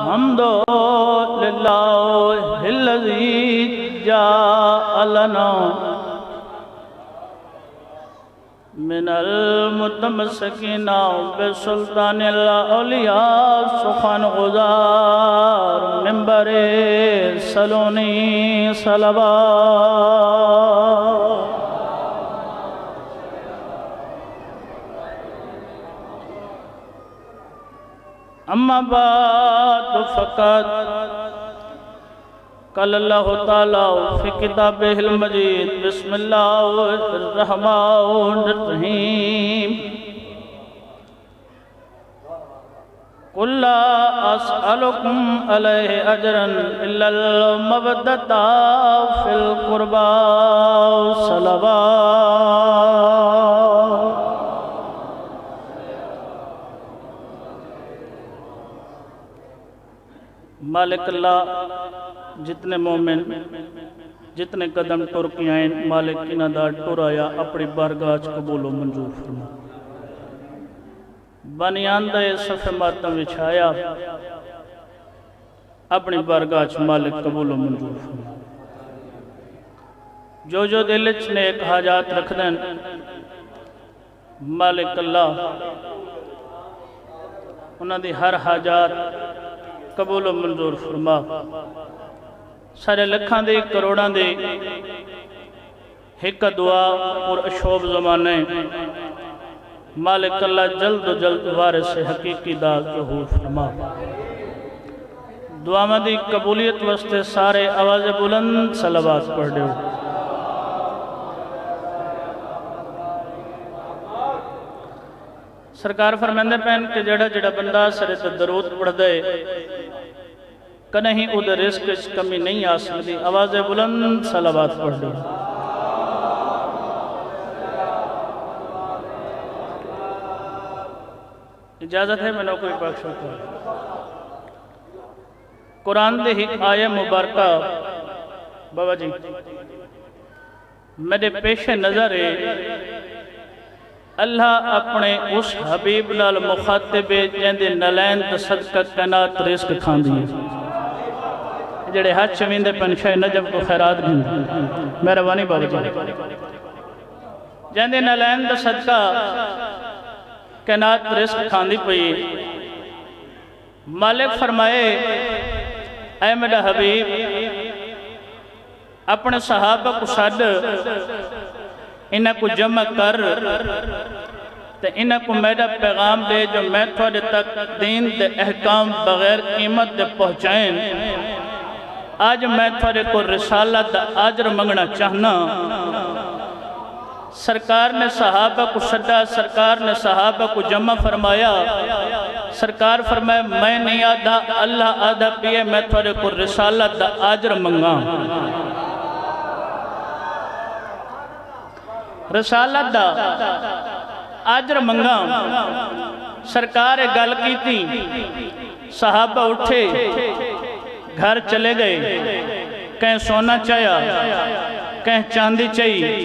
حمد للہ الذی جاء لنا من المتمسکین بسلطان الاولیاء سخن غزار منبر سلونی صلوات اما بعد فقط قال اللہ تعالی فی کتابہ المجید بسم اللہ الرحمن الرحیم قل لا اسألکم علیہ اجرا الا المودۃ فی القربى صلوات مالک اللہ جتنے مومن جتنے قدم ٹر کے آئیں مالک کی ندا ٹر آیا اپنی بارگاہ قبول و منظور فرما بنیاندہ صف ماتم وچھایا اپنی بارگاہ مالک قبول و منظور فرما جو دلچ نیک حاجات رکھ دیں مالک اللہ انہاں دی ہر حاجات قبول و منظور فرما سارے لکھاں دے کروڑاں دے ایک دعا اور اشوب زمانے مالک اللہ جلد و جلد وارث حقیقی دا ظہور فرما دعا میں دی قبولیت واسطے سارے آواز بلند صلوات پڑھ دے سرکار فرمیندے پہن کہ جڑا جڑا بندہ سرے تے درود پڑھ دے کنہیں او دے رزق اس کمی نہیں آ سکتی آواز بلند صلوات پڑھ دے اجازت ہے میں نے کوئی پاک شکر قرآن دے ہی آیہ مبارکہ بابا جی میرے پیش نظر ہے اللہ اپنے اس حبیب نال مخاطب جیندے نلین تصدقہ کائنات رزق کھان دیئے جڑے ہاتھ چویندے پنشاہ نجب کو خیرات بھی مہربانی بابا جی جیندے نلین تصدقہ کائنات رزق کھان دی پئی مالک فرمائے اے میرا حبیب اپنے صحابہ کو ساتھ انہاں کو جمع کر تے انہاں کو میرا پیغام دے جو میں تھوڑے تک دین دے احکام بغیر قیمت دے پہنچائیں آج میں تھوڑے کو رسالت دا آجر منگنا چاہنا سرکار نے صحابہ کو صدا سرکار نے صحابہ کو جمع فرمایا سرکار فرمائے میں نہیں آدھا اللہ آدھا پیے میں تھوڑے کو رسالت دا آجر منگا رسالت دا آجر منگا سرکار گل کی تھی صحابہ اٹھے گھر چلے گئے کہیں سونا چاہیا کہیں چاندی چاہی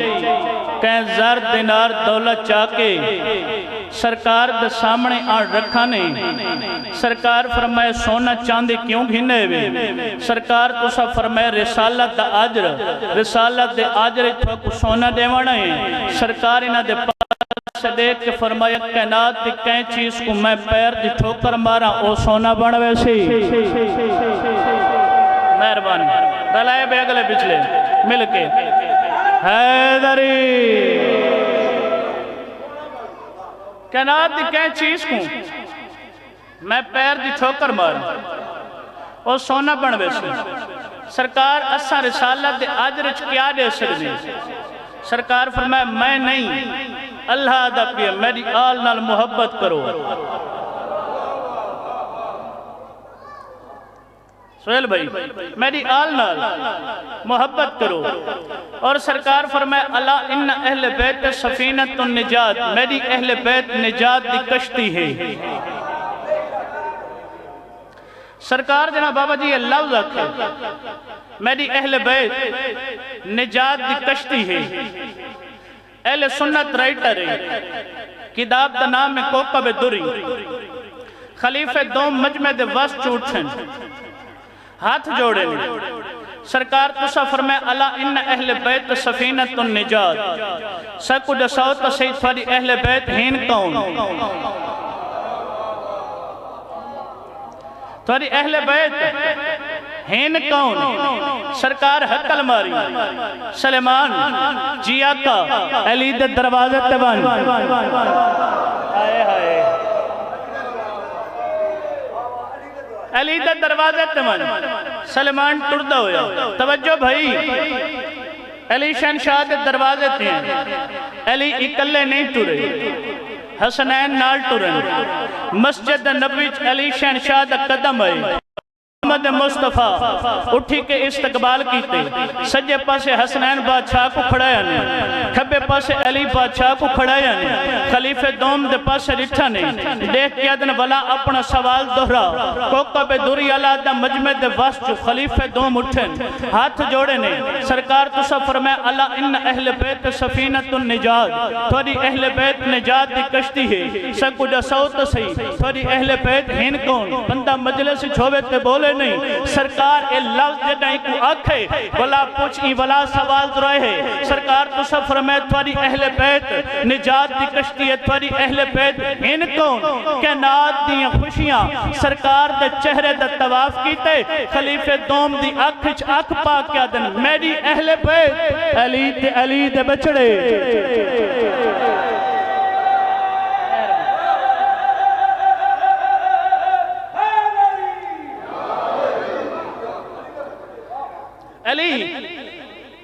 کہیں زر دینار دولت چاہ کے سرکار دے سامنے آن رکھانے سرکار فرمائے سونا چاندی کیوں گھنے ہوئے سرکار تو سا فرمائے رسالت دا آجر رسالت دے آجر اتھوا کو سونا دیوانا ہے سرکار انہ دے پاس سے دیکھ کے فرمایا کائنات دی کہیں چیز کو میں پیر دی ٹھوکر مارا او سونا بڑھ ویسے مہربانی دلائے بے اگلے پچھلے مل کے حیدری کائنات دی کہیں چیز کو میں پیر دی ٹھوکر مارا او سونا بڑھ ویسے سرکار اسا رسالت دے آجرچ کیا دے سکتے سرکار فرمائے میں نہیں اللہ دا پیے میری آل نال محبت کرو سویل بھائی میری آل نال محبت کرو اور سرکار فرمائے اللہ ان اہل بیت سفینت النجات میری اہل بیت نجات دی کشتی ہے سرکار جناب بابا جی یہ لفظ آکھے میری اہل بیت نجات دی کشتی ہے اہل سنت رائٹر ہے کتاب دا نام ہے کوکب دری خلیفہ دوم مجمع دے وسط اٹھن ہاتھ جوڑے نے سرکار تسا فرمائے اللہ ان اہل بیت سفینت النجات سکو دساوت سید فاری اہل بیت ہین کون تھوڑی اہل بیت ہین کون سرکار حقل ماری سلیمان جی آقا علی دے دروازے تبان آئے آئے علی دے دروازے تبان سلیمان ٹردہ ہویا توجہ بھائی علی شہنشاہ دے دروازے تھے علی اکلے نہیں ٹرے حسنین نال ٹرن مسجد نبوی علی شہنشاہ دا قدم ہے محمد مصطفیٰ اٹھی کے استقبال کیتے سجے پاسے حسنین بادشاہ کو کھڑایا نے کھبے پاسے علی بادشاہ کو کھڑایا نے خلیفہ دوم دے پاسے رٹھا نے دیکھ کیا دن والا اپنا سوال دہرا کوکب دوری اللہ دا مجمع دے واسطو خلیفہ دوم اٹھن ہاتھ جوڑے نے سرکار تسا فرمائے اللہ ان اہل بیت سفینت النجات تھوڑی اہل بیت نجات دی کشتی ہے سکو جا سوت سی تھوڑی اہل بیت ہین کون بندہ مجلس چھوڑے تے بولے نہیں سرکار اے لفظ جدائیں کو آکھے ولا پوچھیں ولا سوال درائے ہے سرکار تو سب فرمائے تھوڑی اہل بیت نجات دی کشتی ہے تھوڑی اہل بیت ان کون کائنات دیاں خوشیاں سرکار دے چہرے دے طواف کیتے خلیفہ دوم دی آنکھ پاک کیا دن میری اہل بیت علی دے بچڑے علی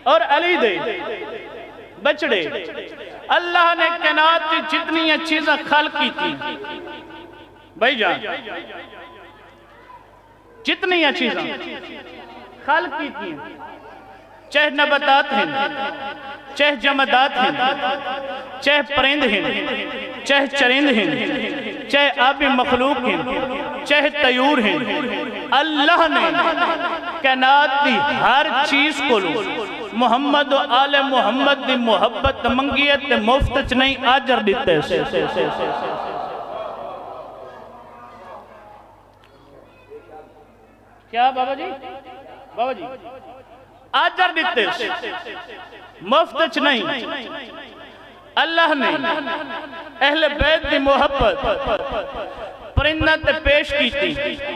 اور علی دے بچڑے اللہ نے کائنات کی جتنی چیزیں خلق کی تھی بھائی جان جتنی چیزیں خلق کی تھی چاہے نباتات ہیں چاہے جمادات ہیں چاہے پرند ہیں چاہے چرند ہیں چاہے آبی مخلوق ہیں چاہے طیور ہیں اللہ نے کائنات دی ہر چیز کو لو محمد و آل محمد دی محبت منگیت مفتچ نہیں آجر دیتے کیا بابا جی آجر دیتے مفتچ نہیں اللہ نے اہل بیت دی محبت پرندہ پیش کی تھی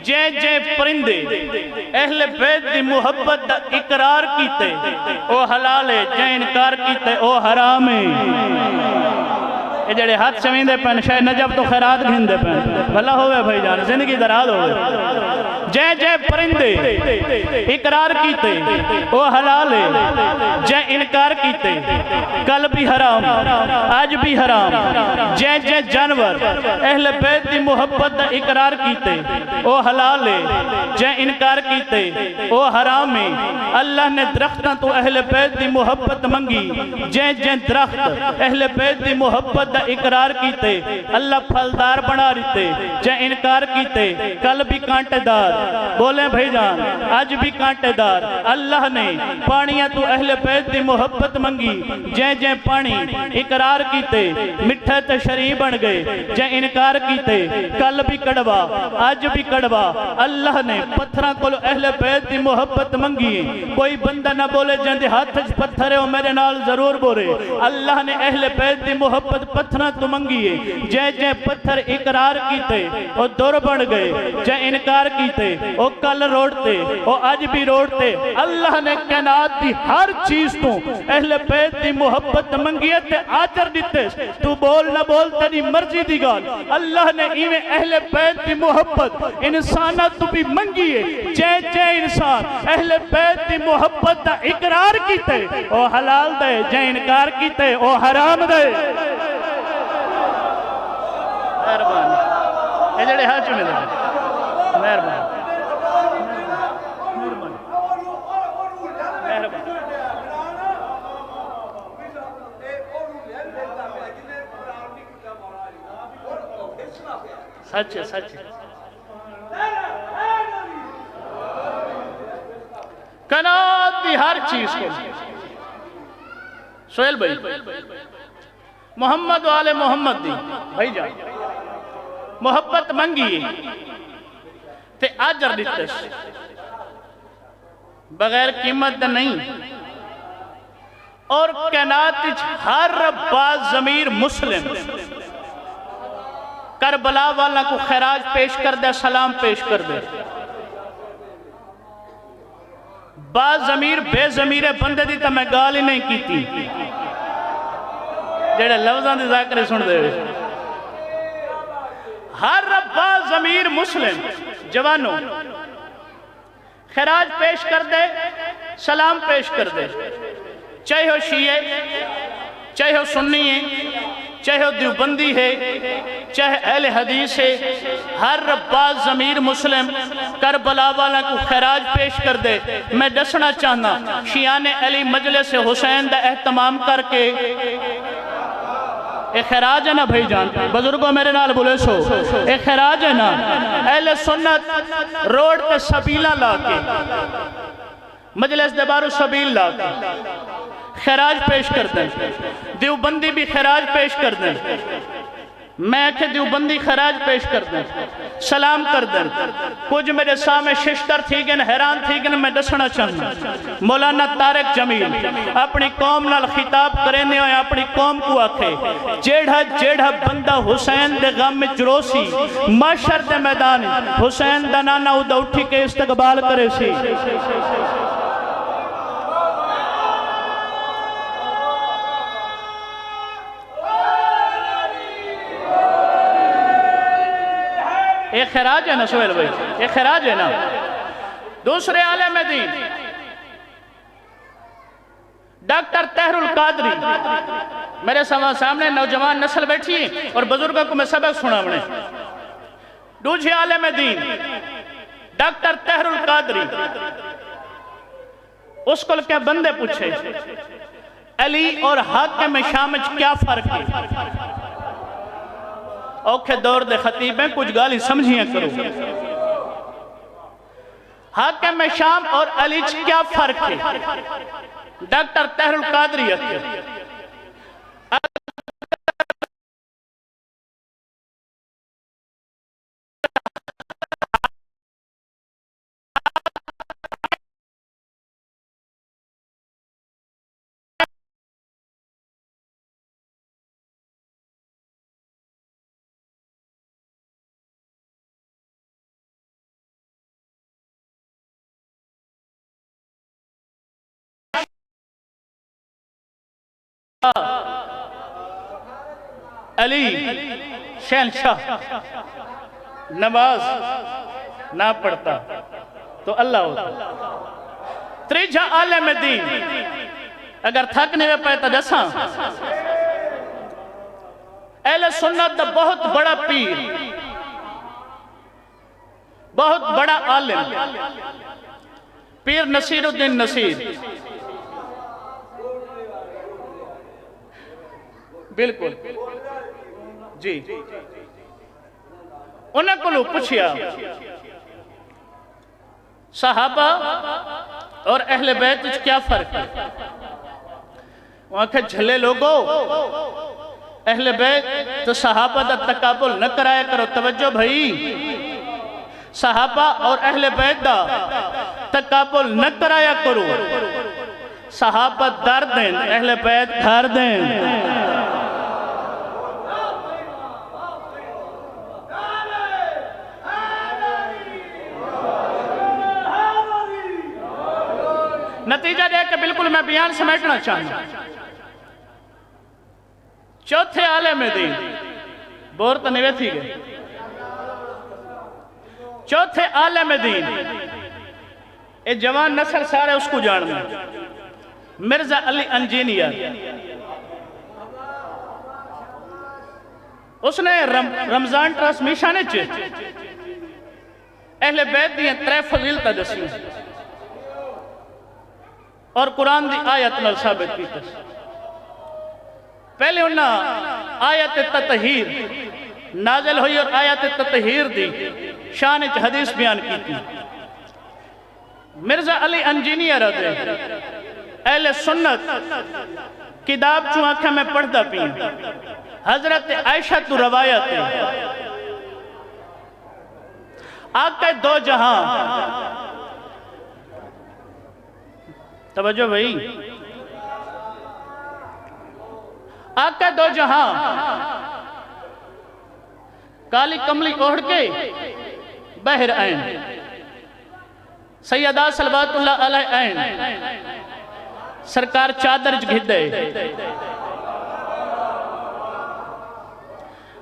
جے پرندے اہل بیت دی محبت دا اقرار کیتے او حلال ہے جے انکار کیتے او حرام ہے یہ جڑے ہاتھ چویندے پہن شاید نجب تو خیرات گھندے پہن بھلا ہوئے بھائی جان زندگی دراد ہوئے جے پرندے اقرار کیتے او حلال ہے جے انکار کیتے کل بھی حرام آج بھی حرام جے جانور اہل بیت دی محبت دا اقرار کیتے او حلال ہے جے انکار کیتے او حرام ہے اللہ نے درختاں تو اہل بیت دی محبت منگی جے درخت اہل بیت دی محبت دا اقرار کیتے اللہ پھلدار بنا رہتے جے انکار کیتے کل بھی کانٹے دار بولیں بھائی جان آج بھی کانٹے دار اللہ نے پانیاں تو اہل بیت دی محبت منگی جے پانی اقرار کیتے مٹھے تے شریع بن گئے جے انکار کیتے کل بھی کڑوا آج بھی کڑوا اللہ نے پتھراں کو اہل بیت دی محبت منگی کوئی بندہ نہ بولے جن دے ہاتھ پتھرے ہو میرے نال ضرور بولے اللہ نے اہل بیت دی محبت پتھراں تو منگی جے پتھر اقرار کیتے وہ دور بن گئے جے انکار کیتے وہ کل روڑتے وہ آج بھی روڑتے اللہ نے کائنات دی ہر چیز تو اہل بیت دی محبت منگیت آجر دیتے تو بول نہ بول تیری مرضی دی گال اللہ نے ایویں اہل بیت دی محبت انسانات تو بھی منگیے جے انسان اہل بیت دی محبت دا اقرار کیتے وہ حلال دے جے انکار کیتے وہ حرام دے مہربانی یہ جڑے ہاں چنے دے مہربانی سچ ہے سچ ہے کائنات کی ہر چیز کو سہیل بھائی محمد و آل محمد دی بھائی جان محبت منگی تے آجر دیتش بغیر قیمت دا نہیں اور کائنات ہر باز ضمیر مسلم کربلا والا کو خراج پیش کر دے سلام پیش کر دے باز ضمیر بے ضمیر بندے دی تا میں گال ہی نہیں کی تھی جڑے لفظاں دی ذاکرے سن دے ہر باز ضمیر مسلم جوانوں خراج پیش کر دے سلام پیش کر دے چاہے ہو شیعہ چاہے ہو سنی ہے چاہے ہو دیوبندی ہے چاہے اہل حدیث ہے ہر باز ضمیر مسلم کربلا والا کو خراج پیش کر دے میں دسنا چاہنا شیعان علی مجلس حسین دا اہتمام کر کے ایک خراج ہے نا بھائی جان بزرگوں میرے نال بولے سو ایک خراج ہے نا اہل سنت روڈ پہ سبیلہ لا کے مجلس دبارو سبیل لا کے خراج پیش کر دیں دیوبندی بھی خراج پیش کر دیں میں کہ دیوبندی خراج پیش کر دیں سلام کر دیں کچھ میرے سامنے ششتر تھی گن حیران تھی گن میں دسنا چاہنا مولانا طارق جمیل اپنی قوم نال خطاب کرنے ہوئے اپنی قوم کو آکھے جیڑھا بندہ حسین دے غم میں جروسی معاشر دے میدان حسین دا نانا او دا اٹھی کے استقبال کرے سی ایک خراج ہے نا سویل بھائی ایک خراج ہے نا دوسرے عالم دین ڈاکٹر طاہر القادری میرے سامنے نوجوان نسل بیٹھی ہے اور بزرگوں کو میں سبق سنا بنے دوسرے عالم دین ڈاکٹر طاہر القادری اس کو کیا بندے پوچھے علی اور حاکم شام کیا فرق ہے اوکھے دور دے خطیب ہیں کچھ گالی سمجھیاں کرو حاکم شام اور علی کیا فرق ہے ڈاکٹر طاہر القادری علی شہنشاہ نماز نہ پڑھتا تو اللہ ہوتا تریجہ عالم دین اگر تھکنے میں پہتا جساں اہل سنت دا بہت بڑا پیر بہت بڑا عالم پیر نصیر الدین نصیر بالکل جی انہیں کو لو پوچھیا صحابہ اور اہل بیت کیا فرق ہے وہاں کہ جھلے لوگوں اہل بیت تو صحابہ دا تقابل نہ کرایا کرو توجہ بھائی صحابہ اور اہل بیت دا تقابل نہ کرایا کرو صحابہ در دیں اہل بیت گھر دیں نتیجہ دے کہ بالکل میں بیان سمیٹنا چاہوں چوتھے عالم دین بور تو نوے تھی گئے چوتھے عالم دین اے جوان نسل سارے اس کو جاننا مرزا علی انجینئر اس نے رمضان ٹرانسمیشن اہل بیت دیئے ترے فضیلتہ دسی اور قرآن دی آیت نال ثابت کی تس پہلے انہاں آیت تطہیر نازل ہوئی اور آیت تطہیر دی شان حدیث بیان کی تھی مرزا علی انجینئر دے اہل سنت کتاب چون آنکھیں میں پڑھتا پی حضرت عائشہ تو روایت ہے آقا دو جہاں، توجہ بھائی، آقا دو جہاں کالی کملی اوڑھ کے بہر آئین، سیدہ صلوات اللہ علیہ آئین، سرکار چادر گھدے،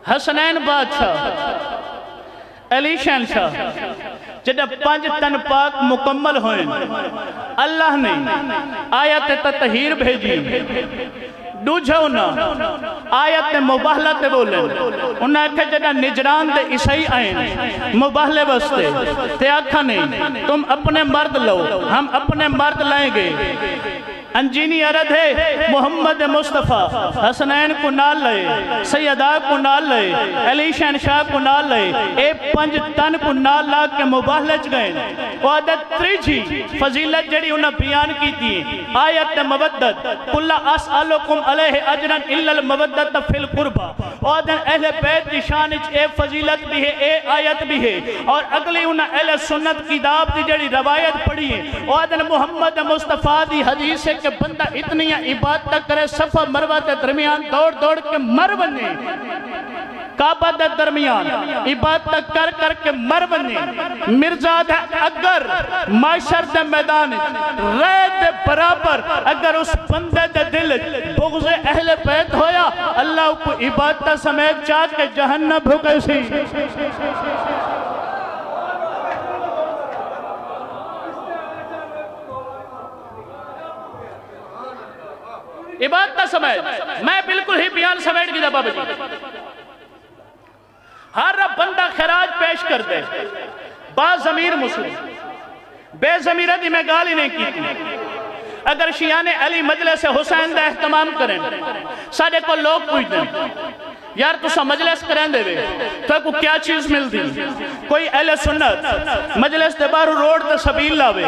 حسنین بادشاہ، علی شہنشاہ، جدہ 5 تن پاک مکمل ہوئیں، اللہ نے آیت تطہیر بھیجی، دوجھا انہا آیت مباہلت بولیں، انہا کہ جدہ نجران دے عیسائی آئیں مباہلے بستے، تے آکھا نہیں تم اپنے مرد لو، ہم اپنے مرد لائیں گے، انجینی عرد ہے محمد مصطفیٰ، حسنین کو نال لئے، سیدہ کو نال لئے، علی شہنشاہ کو نال لئے، اے 5 تن کو نال لاغ کے مباہلچ گئے، وعدت تریجی فضیلت جڑی انہا بیان کی تھی، آیت مودت، قُلَّ أَسْأَلُكُمْ عَلَيْهِ أَجْرًا إِلَّا الْمَوَدَّةَ فِي الْقُرْبَى، وعدت اہل بیت کی شانچ اے فضیلت بھی ہے، اے آیت بھی ہے، اور اگلی انہا اہل سنت کی داب دی جڑی روایت پڑھی ہے، وعدت محمد مصطفیٰ دی حدیث ہے کہ بندہ اتنی عبادت کرے صفا مروہ دے درمیان دوڑ دوڑ کے مر بنے، کعبہ دے درمیان عبادت کر کر کے مر بنے، مرزاد ہے اگر معاشر دے میدان رہ دے برابر اگر اس بندے دے دل بغض اہل بیت ہویا اللہ کو عبادت سمیت چاہ کے جہنم بھوکے سی۔ عبادت سمیت میں بالکل ہی بیان سمیت کی دبا بجی ہر بندہ خراج پیش کر دے با ضمیر مسلم بے ضمیرہ دی میں گالی نہیں کی تھی اگر شیعان علی مجلس حسین دا احتمام کریں ساڑھے کو لوگ پوچھ دیں یار تو سا مجلس کریں دے وے تو کو کیا چیز مل دی کوئی اہل سنت مجلس دے بارو روڈ دے سبیل لاوے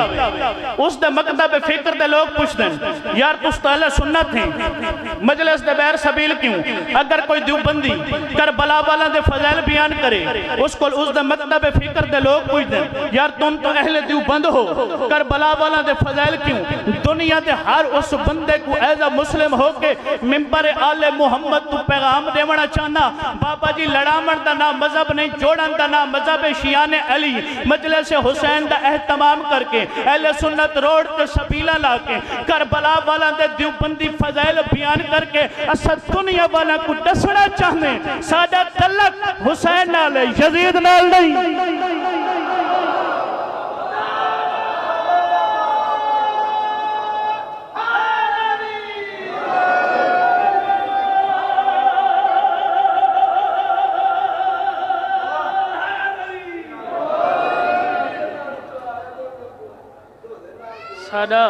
اس دے مقدہ پہ فکر دے لوگ پوچھ دیں یار تو اہل سنت ہیں مجلس دے بیر سبیل کیوں اگر کوئی دیوبندی کربلا والا دے فضائل بیان کرے اس کو اس دے مقدہ پہ فکر دے لوگ پوچھ دیں یار تم تو اہل دیوبند ہو کربلا والا دے فضائل کیوں دنیا دے ہر اس بندے کو ایزا مسلم ہو کے ممبر آل محمد تو پیغام دے وڑا چاہنا بابا جی لڑامن دا نا مذہب نہیں جوڑن دا نا مذہب شیعان علی مجلس حسین دا احتمام کر کے اہل سنت روڈ کے سبیلہ لا کے کربلا والا دے دیوبندی فضائل بیان کر کے اسد دنیا والا کو ڈسڑا چاہنے سادہ تلک حسین نال یزید نال نہیں سادہ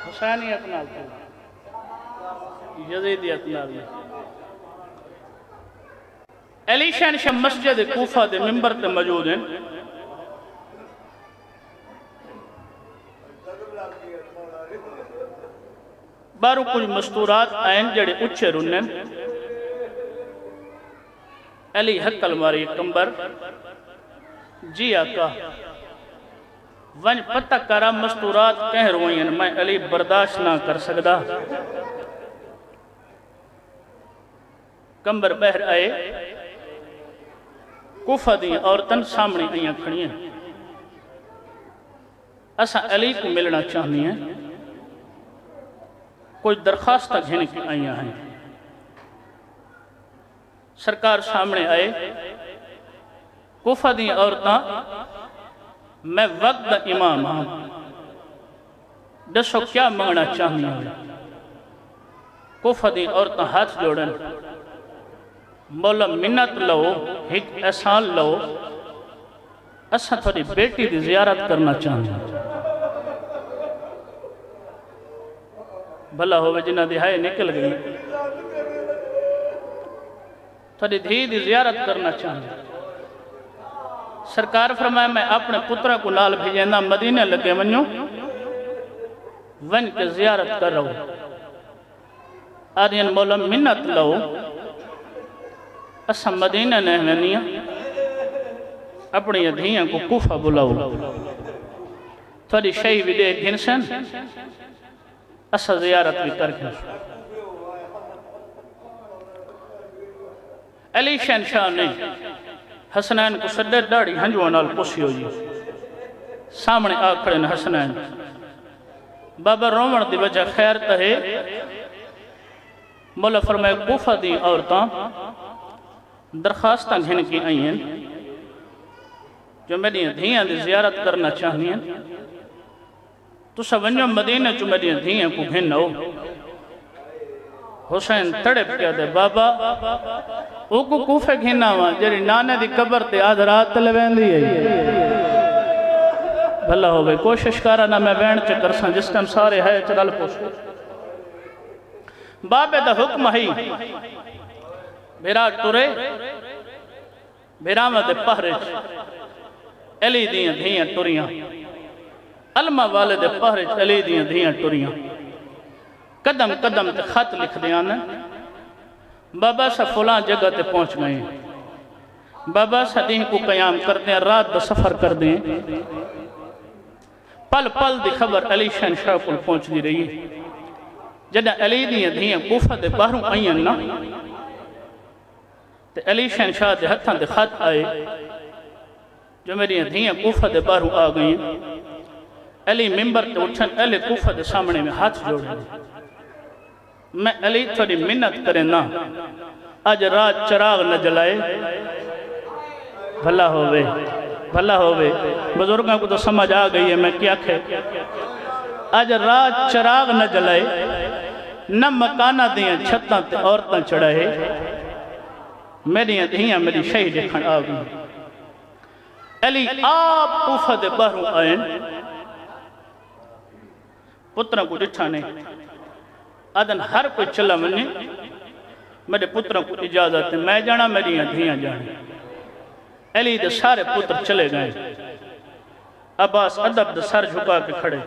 حسینیت نال یزیدیت نال علی شہنشاہ مسجد کوفہ دے ممبر تے موجود ہیں بارو کچھ مستورات آئین جڑے اچھے رنن علی حق الماری کمبر جی آقا ون پتہ کرا مستورات کہہ روئیں میں علی برداشت نہ کر سکدا کمبر بہر آئے کوفہ دیں عورتن سامنے آئیاں کھڑی ہیں اسا علی کو ملنا چاہنی ہیں کوئی درخواست تک گھنے کی آئیاں ہیں سرکار سامنے آئے کوفہ دیں عورتاں میں وقت دا امام ہوں دسو کیا مانگنا چاہنی ہیں کوفہ دیں عورتاں ہاتھ جوڑن مولا منت لو ایک احسان لو اساں تھوڑی بیٹی دی زیارت کرنا چاہنی ہیں بھلا ہوئے جنہ دہائے نکل گئی تھوڑی دھی دی زیارت کرنا چاہنی ہیں سرکار فرمایا میں اپنے پترہ کو نال بھیجینا مدینہ لگے ونیوں ون کے زیارت کر رہو آدین مولا منت لو اسا مدینہ نے ہمیں اپنی دھیاں کو کوفہ بلاؤ تھوڑی شئی بھی دے گھنسن اسا زیارت بھی کر گھنسن علی شہنشاہ نے حسنین کو سدے ڈاڑی ہنجوان نال پوسی ہوئی سامنے آکھڑن حسنین بابا رومن دی وجہ خیر تہے مولا فرمائے کوفہ دی عورتاں درخواستاں گھن کی آئی ہیں جو میری دھیاں دی زیارت کرنا چاہنی ہیں تو سونجو مدینہ جو میری دھیاں کو گھن ہو حسین تڑپ کیا دے بابا او کو کوفے گھنا ہوا جری نانے دی قبر تے آدھ رات لوین دی ہے بھلا ہو گئی کوشش کارا نہ میں وین چکر ساں جس ٹائم سارے ہے چلال پوچھو بابے دا حکم ہی بھیرا ٹورے بھیرامہ دے پہرچ علی دیاں دھیاں ٹوریاں علمہ والے دے پہرچ علی دیاں دھیاں ٹوریاں قدم قدم تے خط لکھ دیاں بابا سا فلاں جگہ تے پہنچ گئے بابا سا دین کو قیام کر دیں رات دا سفر کر دیں پل پل دی خبر علی شہنشاہ کو پہنچ دی رہی ہے جدہ علی دیاں دھیاں کوفہ دے باہروں آئین نا تے علی شہنشاہ دے ہتھاں دے خط آئے جو میری دھیاں کوفہ دے باہروں آ گئیں علی ممبر تے اٹھن علی کوفہ دے سامنے میں ہاتھ جوڑے میں علی تھوڑی منت کریں نا آج رات چراغ نہ جلائے بھلا ہوئے بزرگاں کو تو سمجھ آ گئی ہے میں کیا کہے آج رات چراغ نہ جلائے نہ مکانہ دیاں چھتاں تے عورتاں چڑھائے میری دھیاں میری شہید کھڑ آ گئی علی آپ کوفہ دے باہروں آئین پتروں کو ڈٹھا نہیں آدن ہر کوئی چلا منی میرے پتروں کو اجازت ہے میں جانا میری دھیاں جانا علی دے سارے پتر چلے گئے عباس ادب دے سر جھکا کے کھڑے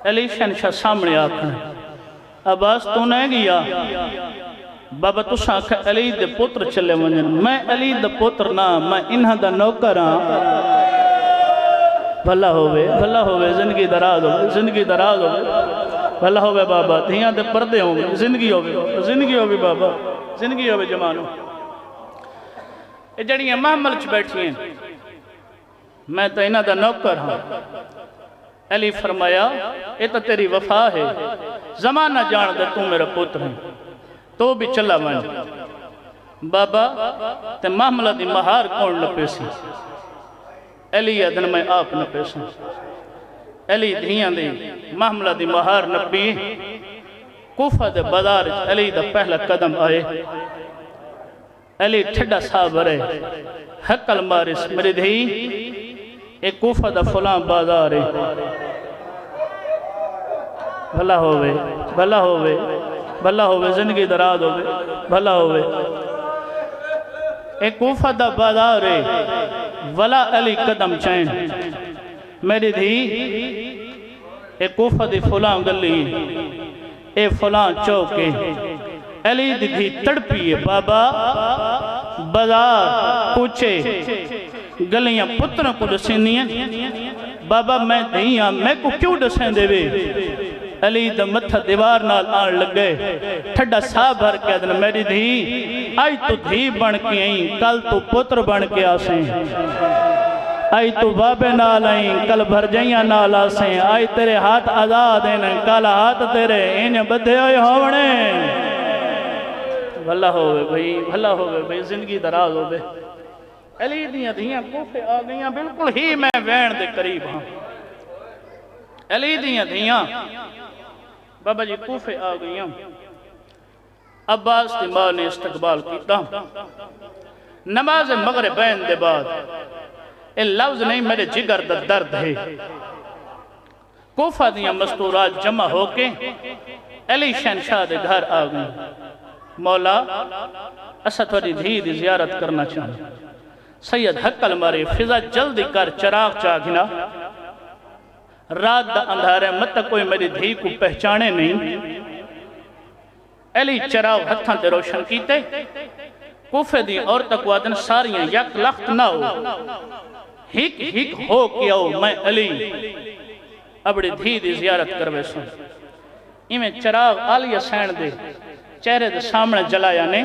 علی شہنشاہ سامنے آکھنے عباس تو نہیں گیا بابا تو ساکھ علی دے پتر چلے منجن میں علی دے پتر نہ میں انہاں دا نوکر ہاں بھلا ہوئے زندگی دراز ہوئے بھلا ہوئے بابا دھیاں دے پردے ہوں گے زندگی ہوئے بابا زندگی ہوئے جمانو جڑیاں محمل چ بیٹھی ہیں میں تو انہاں دا نوکر ہاں علی فرمایا یہ تو تیری وفا ہے زمانہ جان دے تو میرا پتر ہے تو بھی چلا من بابا تے محملہ دی مہار کون نہ پیسی علی ادن میں آپ نہ پیسوں علی دھیاں دی محملہ دی مہار نہ پی کوفہ دے بازار علی دا پہلا قدم آئے علی ٹھڈا صاحب رہے حقل مارس میری دھی ایک کوفہ دا فلاں بازار ہے بھلا ہوئے زندگی دراز ہوئے بھلا ہوئے ایک کوفہ دا بازار ہے ولا علی قدم چین میری دھی ایک کوفہ دی فلاں گلی اے فلاں چوکے علی دی تڑپی ہے بابا بازار کوچے گلیاں پتروں کو ڈسینی ہیں بابا میں دھیاں میں کو کیوں ڈسیں دے وے علی دا متھا دیوار نال آن لگ گئے ٹھڈا سا بھر کے ادن میری دھی آئی تو دھی بن کے آئیں کل تو پتر بن کے آسیں آئی تو بابے نال آئیں کل بھر جائیاں نال آسیں آئی تیرے ہاتھ آزاد ہیں کل ہاتھ تیرے انہیں بدھے ہوئے ہونے بھلا ہوئے بھئی زندگی دراز ہوئے علی دیاں دھیاں کوفے آ گئیاں بالکل ہی میں وین دے قریب ہاں علی دیاں دھیاں بابا جی کوفے آ گئیاں عباس دی ماں نے استقبال کیتا نماز مغربین دے بعد اے لفظ نہیں میرے جگر دا درد ہے کوفہ دیاں مستورات جمع ہو کے علی شہنشاہ دے گھر آ گئیں مولا اسا تھوڑی دھی دی زیارت کرنا چاہوں سید حقل مارے فضا جلدی کر چراغ چاگنا رات دا اندھارے مت کوئی میری دھی کو پہچانے نہیں علی چراغ ہتھاں تے روشن کیتے کوفے دی عورتاں کو آدن ساریاں یک لخت نہ ہو ہک ہک ہو کے آؤ میں علی اپنی دھی دی زیارت کروے سن ایمیں چراغ آلیہ سین دے چہرے دے سامنے جلایا نے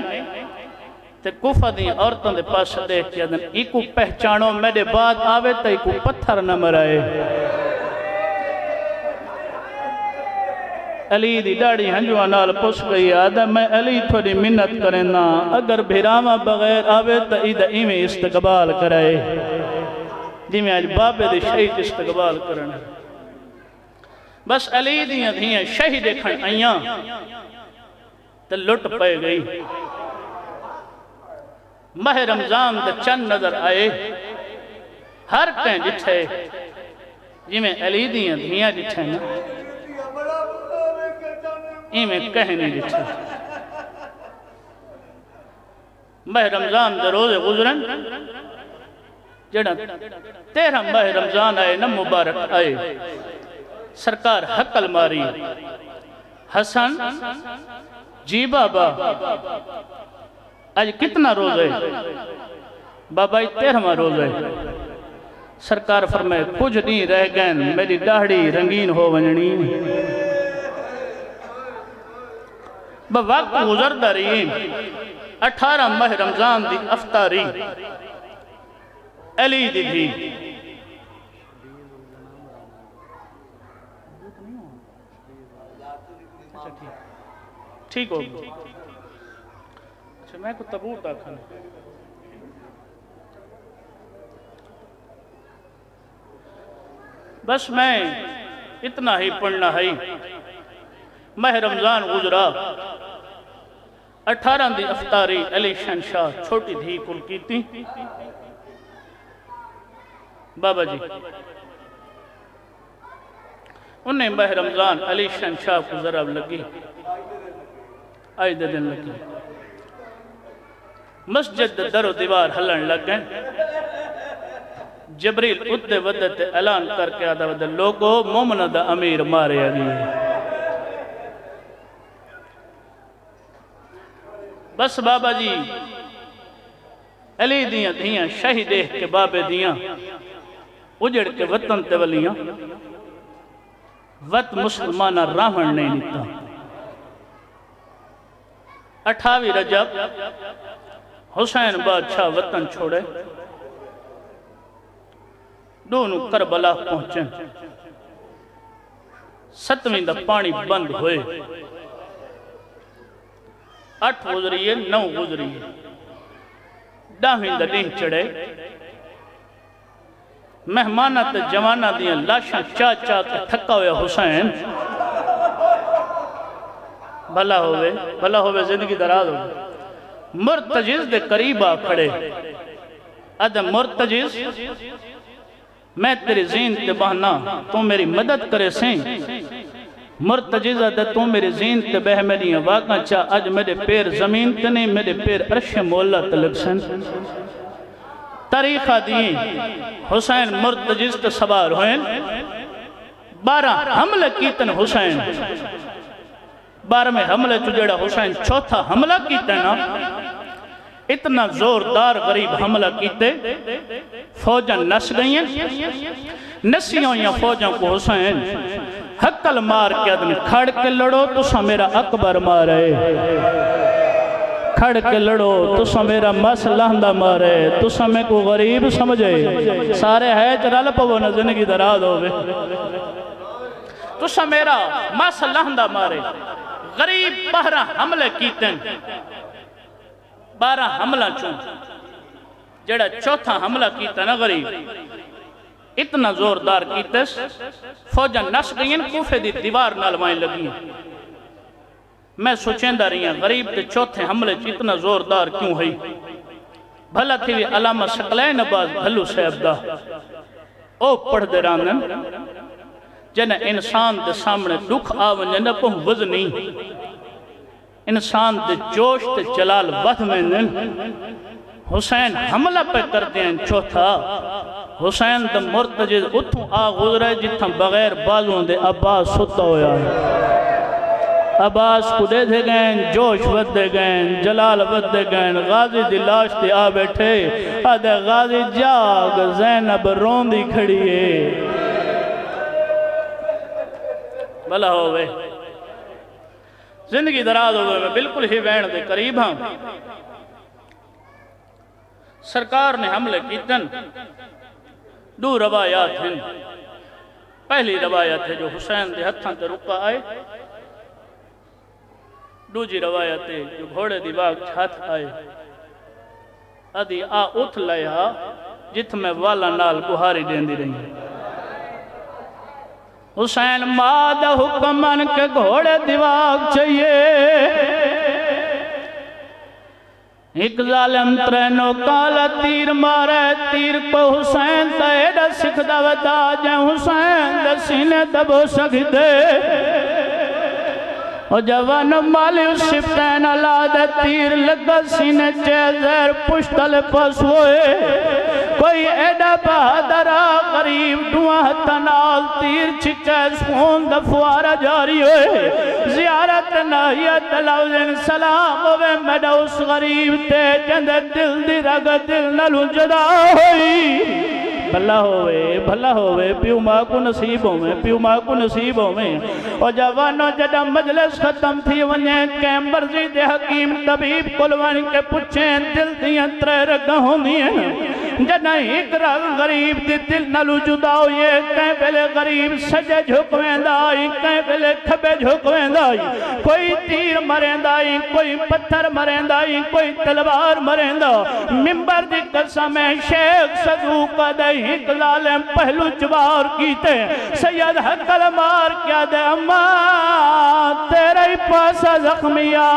تے کوفہ دی عورتوں دے پاس دیکھ کے آدن ایکو پہچانو میرے بعد آوے تا ایکو پتھر نہ مرائے علی دی ڈاڑی ہنجوہ نال پوچھ گئی آدم میں علی تھوڑی منت کرنا اگر بھیراما بغیر آوے تا ایدہ ایمیں استقبال کرائے جیمیں آج بابے دی شہید استقبال کرنا بس علی دیاں دھیاں شہید کھن آئیاں تے لٹ پائے گئی ماہ رمضان دے چند نظر آئے ہر کہیں جٹھے جیمیں علی دیاں دھیاں جٹھے نا ایمیں کہنے جٹھے ماہ رمضان دے روزے گزرن جڑا 13 ماہ رمضان آئے نا مبارک آئے سرکار حقل ماری حسن جی بابا آج کتنا روز ہے بابا 13واں روز ہے سرکار فرمائے کچھ نہیں رہ گئن میری داڑھی رنگین ہو ونجنی وقت گزر دارین 18 ماہ رمضان دی افطاری علی دی بھی ٹھیک ہو اچھا میں کو تبوت آکھن بس میں اتنا ہی پڑھنا ہے ماہ رمضان گزرا 18 دی افطاری علی شہنشاہ چھوٹی دھی کل کی تھی بابا جی انہیں ماہ رمضان علی شہنشاہ کو ذرا لگی آئی دن لگی مسجد در و دیوار ہلن لگ گئے جبریل ادھے ودت اعلان کر کے آدھا ودہ لوگو مومن دا امیر مارے آگئی بس بابا جی علی دیاں دھیاں شہیدے کے بابے دیاں اجڑ کے وطن تولیاں وط مسلمانہ راہن نہیں نیتا 28 رجب حسین بادشاہ وطن چھوڑے دونوں کربلا پہنچیں 7ویں دا پانی بند ہوئے 8 گزریے 9 گزریے 10ویں دا دن چڑھے مہمانت جوانہ دیاں لاشاں چاہ چاہ کے تھکا ہوئے حسین بھلا ہوئے زندگی دراز ہوئے مرتجز دے قریبہ کھڑے ادھا مرتجز میں تیری زین تے بہنا تو میری مدد کرے سیں مرتجز ادھا تو میری زین تے بہ میری واقعہ چاہ اج میرے پیر زمین تے نہیں میرے پیر عرش مولا طلب سن تاریخہ دیں حسین مرتجز تے سوار ہوئیں 12 حملے کیتن حسین 12 حملے چجڑا حسین چوتھا حملہ کیتے نا اتنا زوردار غریب حملہ کیتے فوجاں نس گئیں نسیوں یا فوجاں کو حسین حقل مار کے آدمی کھڑ کے لڑو تو سا میرا اکبر مارے کھڑ کے لڑو تو سا میرا مس لہندہ مارے تو سا میں کو غریب سمجھے سارے ہے چرال پو نہ زندگی دراز ہوئے تو سا میرا مس لہندہ مارے غریب 12 حملے کیتن 12 حملہ چون جڑا چوتھا حملہ کیتا نا غریب اتنا زوردار کیتس فوجاں نس گئیں کوفے دی دیوار نالوائیں لگیں میں سوچیں دا رہی ہیں غریب دے چوتھے حملے اتنا زوردار کیوں ہے بھلا تھی بھی علامہ شکلین باز بھلو صاحب دا او پڑھ دے راندن جنہ انسان دے سامنے دکھ آون جنہ پہن وزنی انسان دے جوش دے جلال ود میں حسین حملہ پہ کر دیں چوتھا حسین دے مرتجز اتھوں آ گزرے جتھاں بغیر بازوں دے عباس ستا ہویا ہے عباس کو دے دے گئے، جوش ود دے گئے، جلال ود دے گئے، غازی دی لاش تے آ بیٹھے، آدھے غازی جاگ زینب رون دی کھڑی ہے۔ بھلا ہوئے زندگی دراز ہوئے، میں بالکل ہی وین دے قریب ہاں۔ سرکار نے حملے کیتن، دو روایات ہیں۔ پہلی روایت ہے جو حسین دے ہتھاں تے رکا آئے، دوجی روایت ہے جو گھوڑے دی باغ چھت آئے، ادھی آ اٹھ لیا جت میں والا نال بہاری دین دی رہی ہے۔ حسین ماد حکمن کے گھوڑے دی باغ چاہیے، ایک ظالم ترینو کالا تیر مارے، تیر کو حسین دا ایڈا سکھ دا ودا جائے، حسین دا سینے دبو سکھتے، اور جوان مالی اس شفتین اللہ دے تیر لگا سینے چیزر پشتل پس ہوئے، کوئی ایڈا بہادرہ غریب دعا تنال تیر چھکے سخون دفوارہ جاری ہوئے، زیارت ناہیت لوزن سلام ہوئے، میڈا اس غریب تے جند دل دی رگ دل نلو جدا ہوئی۔ بھلا ہوئے پیو ماں کو نصیب ہوئے، پیو ماں کو نصیب ہوئے۔ اور جوانو جڑا مجلس ختم تھی ونجے کہ مرضی دے حکیم طبیب کلوان کے پچھیں دل دیاں ترے رگاں ہوندی ہیں، جڑا ایک رگ غریب دی دل نلو جدا ہوئے، کہیں پہلے غریب سجے جھکویں دائی، کہیں پہلے کھبے جھکویں دائی، کوئی تیر مریں دائی، کوئی پتھر مریں دائی، کوئی تلوار مریں دا، ممبر دی قسم شیخ صدوق دائی ایک ظالم پہلو جوار کیتے، سید حق المار کیا دے، اماں تیرے ہی پاسا زخمیہ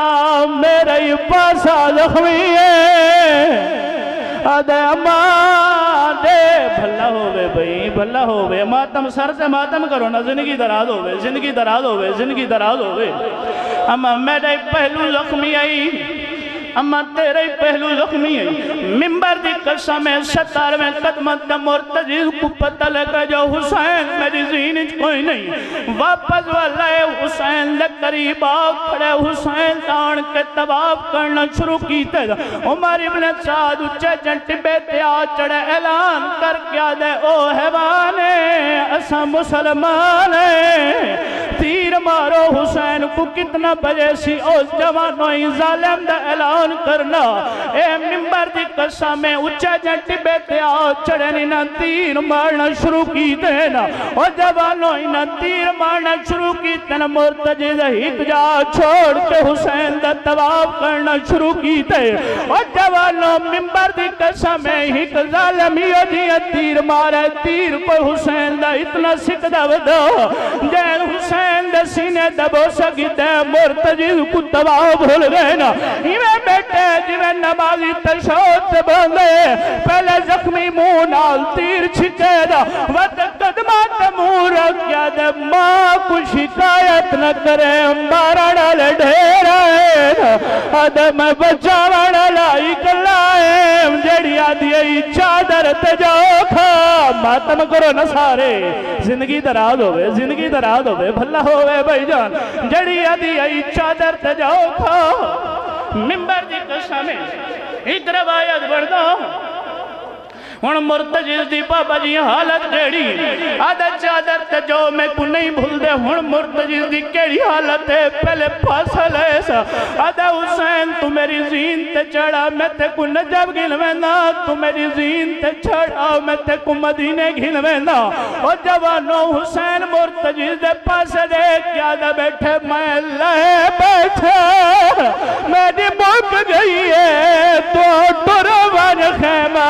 میرے ہی پاسا زخمیہ، آدھے اماں دے۔ بھلا ہوئے بھئی، بھلا ہوئے، ماتم سر سے ماتم کرو نا، زندگی دراز ہوئے، زندگی دراز ہوئے، زندگی دراز ہوئے۔ اماں میرے پہلو زخمی آئی، اماں تیرے پہلو زخمی ہے، ممبر دی قسم 17ویں قدمت دا مرتجز کو پتہ لگا جو حسین میری زینج کوئی نہیں، واپس والے حسین لے قریب آ کھڑے، حسین تان کے طواف کرنا شروع کیتے، عمر ابن سعد اچھے جنٹبے تے آ چڑھے، اعلان کر کیا دے او حیوانے اسا مسلمانے، تیر مارو حسین کو کتنا بجے سی او جوانوئی ظالم دا اعلان کرنا، اے ممبر دی قسم اچھا جنٹی بیتے آؤ چڑھنی نہ تیر مارنا شروع کی دینا، اور جوانوں نہ تیر مارنا شروع کی دینا، مرتجز ہیت جا چھوڑ کے حسین دا طواف کرنا شروع کی دے، اور جوانوں ممبر دی قسم ہیت ظالمی دیا تیر مارے، تیر کو حسین دا اتنا سکھ دا ودا جین حسین دا سینے دبو سکی دے، مرتجز کو طواف بھول گئے نا، بیٹے جویں نمازی تشہد سے بندے، پہلے زخمی منہ نال تیر چھکے دا، وقت قدمات منہ رکھ کیا دے، ماں کو شکایت نہ کرے، مارا نال ڈھیرے آدم بچاوانا لائی کلائے، جڑی آدھی چادر تجاؤ کھا، ماتم کرو نہ سارے، زندگی دراز ہوئے، زندگی دراز ہوئے، بھلا ہوئے بھائی جان، جڑی آدھی چادر تجاؤ کھا۔ ممبر دی قسم ایک روایت بڑھتا ہون مرتجز دی بابا جی حالت ریڑی، آدھا چادر تجو میں کو نہیں بھول دے، ہون مرتجز دی کیڑی حالت ہے، پہلے پاسل ایسا، آدھا حسین تو میری زین تے چڑھا میں تے کو نجب گھلوینا، تو میری زین تے چڑھا میں تے کو مدینے گھلوینا، اور جوانوں حسین مرتجز دے پاس دے کیا دا بیٹھے میں لے بیٹھے، میری مک گئی ہے تو ٹرون خیمہ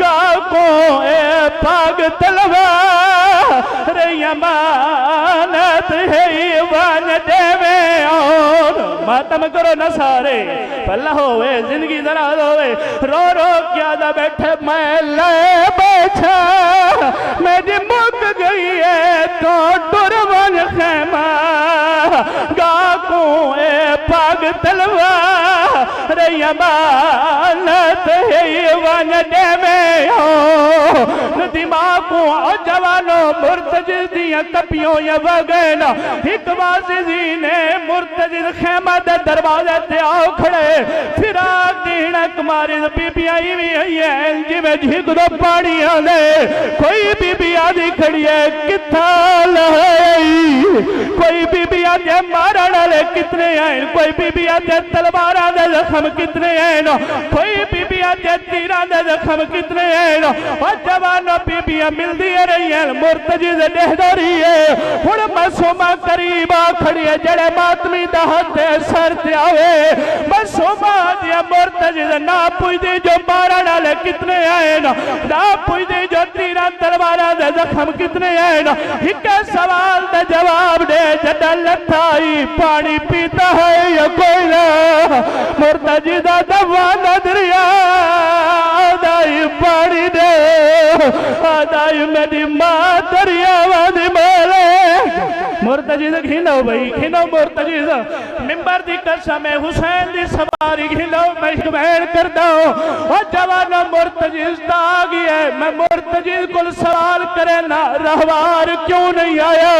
گاہ کو اے پاگ تلوار یمانت ہے ایوان دیوے اور ماتم کرو نہ سارے، پھلا ہوئے زندگی دراز ہوئے، رو رو کیا دا بیٹھے میں لے بیٹھا، میری مک گئی ہے تو ٹرون خیمہ گاہ کو اے پاگ تلوار یمانت ہے ایوان دیوے دماغوں جوانوں مرتجز دیا کپیوں یا وگینا ایک واضحی نے مرتجز خیمہ دے دروازے تے آؤ کھڑے فراق دینا کماری بی بی آئی بھی ہے جی میں جھگ دو پاڑی آنے کوئی بی بی آدھی کھڑی ہے کتھا لہائی کوئی بی بی آدھی مارا ڈالے کتنے ہیں کوئی بی بی آدھی تلوارہ دے زخم کتنے ہیں کوئی بی بی آدھی تیرہ دے زخم کتنے ہیں اور جوانوں بی بی مل دیئے رہی ہیں مرتجز دہداری ہے ہن مسومہ قریبا کھڑی ہے جڑے ماتمی دہتے سر تے آوے مسومہ دیا مرتجز نا پوئی دی جو مارا ڈالے کتنے ہیں نا پوئی دی جو تیرہ تلوارہ دے زخم کتنے ہیں ایک سوال دے جواب دے جڑا لٹھائی پانی پیتا ہے یا کوئی نہ مرتجز دوانا دریا آدھائی پانی دے آدھائی میری ماں دریا وادی مالے مرتجز گھنو بھئی گھنو مرتجز ممبر دی قسم حسین دی سواری گھنو میں شبین کرتا ہوں اور جوانا مرتجز دا آگی ہے میں مرتجز کل سوال کرنا رہوار کیوں نہیں آیا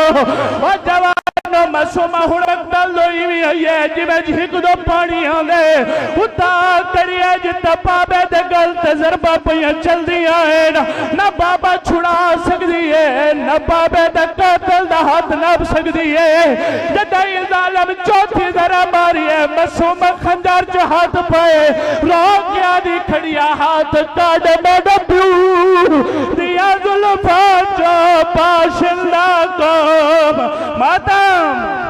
اور جوانا مسومہ ہڑک دلوئی بھی ہے جی میں جھک دو پانی آنے اتا کریے جتا پابے دے گلت ضربہ پہیاں چل دیا ہے نہ بابا چھڑا سکتی ہے نہ بابے دے قاتل دا ہاتھ نب سکتی ہے جدائی ظالم چوتھی ذرا ماری ہے مسومہ خنجر جو ہاتھ پائے روک یادی کھڑیا ہاتھ کاڑ میں ڈبیو دیا ظلفہ جو پاشندہ کو ماتم